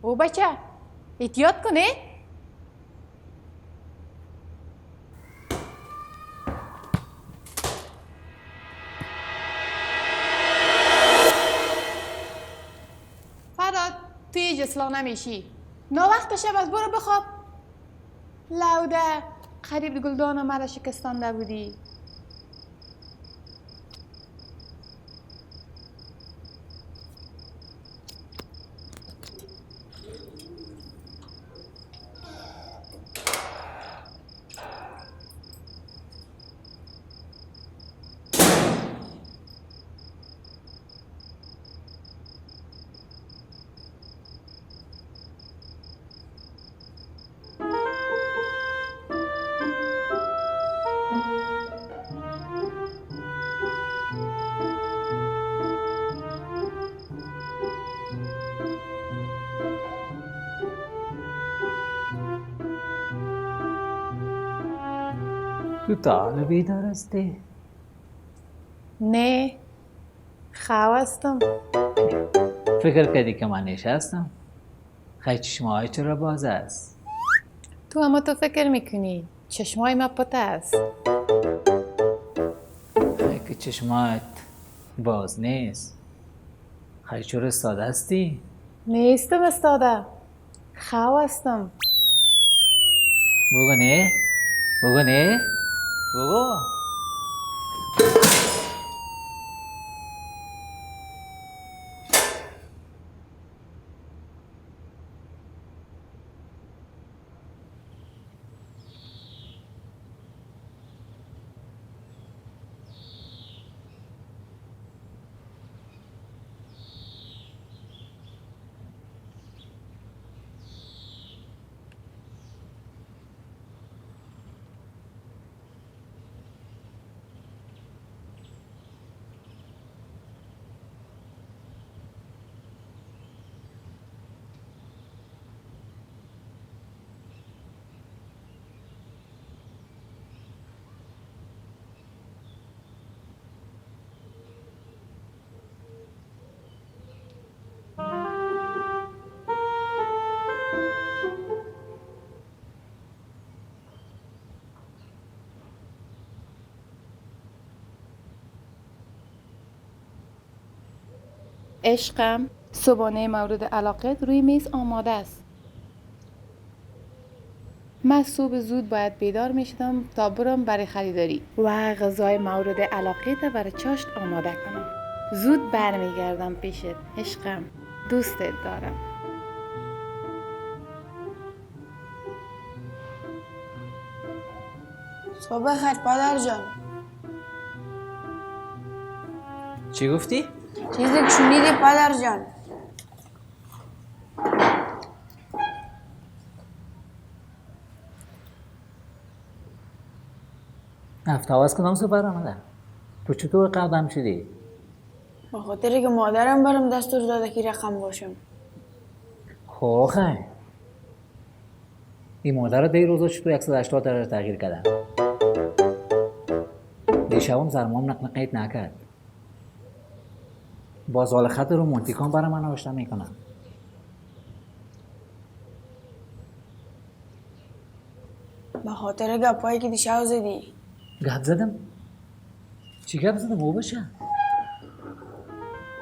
او بچه احتیاط کنه. فراد توی هیچ اصلاح نمیشی. ناوقت شب از برو بخواب. لوده قریب گلدان مرا شکستانده بودی. تو تا حالا بیدار هستی؟ نه خواه هستم. فکر کردی که من نشستم؟ خیلی چشمای چرا باز است؟ تو اما تو فکر میکنی چشمای ما پته است. خیلی که چشمات باز نیست. خیلی چرا استاده هستی؟ نیستم استاده. خواه هستم. بگو نه؟ بگو نه؟ بگو؟ عشقم صبحانه مورد علاقت روی میز آماده است. من صبح زود باید بیدار می شدم تا برم برای خریداری و غذای مورد علاقت برای چاشت آماده کنم. زود برمیگردم پیشت عشقم. دوستت دارم. صبح خیر پدر جان. چی گفتی؟ چیزی که شنیدی پدر جان؟ نفتاواز کدام سپر آمده؟ تو چطور قدم شدی؟ به خاطر که مادرم برام دستور داده که رقم باشم. خوخه این مادر دی روزا چطور 180 درجه تغییر کردن؟ دیشبم زرمام نقنقیت نکرد. باز حال خط رومانتیکان برای من نوشته میکنم. به خاطر گپایی که دیشب زدی. گپ زدم؟ چی گپ زدم او بشه؟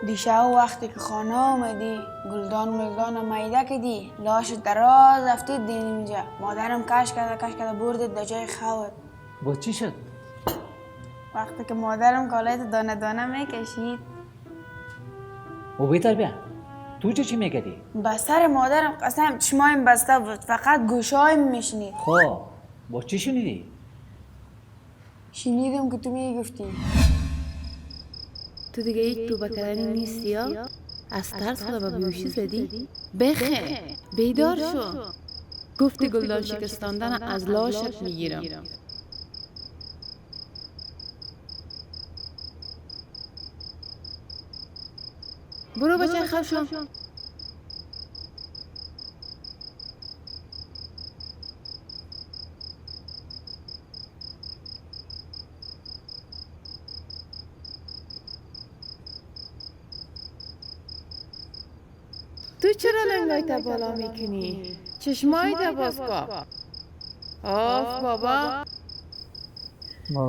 دیشب وقتی که خانه آمدی گلدان ملدان میده کدی لاش دراز رفتید دین اینجا. مادرم کش کرده بردت در جای خوت. با چی شد؟ وقتی که مادرم کالایت دانه دانه میکشید. او بیتر بیا. تو چی میکردی؟ به سر مادرم قسم چشمایم بسته بود، فقط گوشایم میشنید. خب با چی شنیدی؟ شنیدم که تو میگفتی تو دیگه یک توبه کردنی نیستی یا؟ از ترس خدا به بیوشی زدی؟ بخه بیدار شو. گفتی گلدان شکستاندن از لاشت میگیرم. برو بچه خواب شو. تو چرا لنگایت بالا میکنی؟ چشمایت باز کن. آف بابا.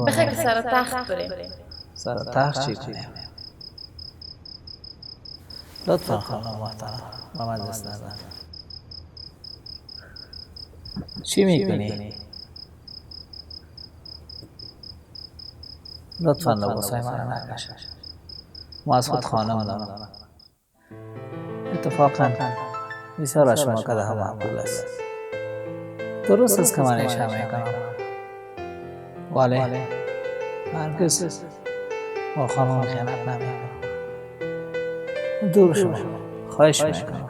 بخواه که سر تخت بریم. سر تخت چی کنیم؟ لطفا خانم محترم با من دست نزن. چی میکنی؟ لطفا لباسای من رو نکش. ما از خود خانم دارم. اتفاقا بسیار از شما کده هم معقول است. درست است که من ایشه میکنم، ولی هرگز با خانم خیانت نمیکنم. دور شما، خواهش میکنم.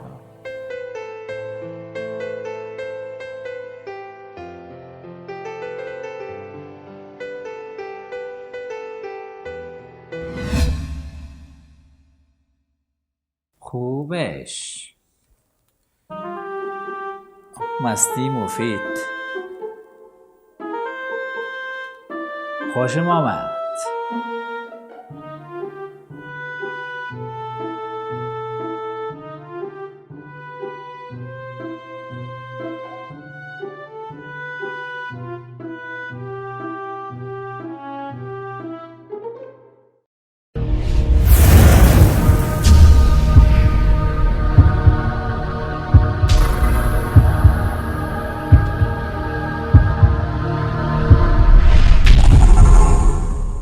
خوبش. مستی مفید. خوشم آمد.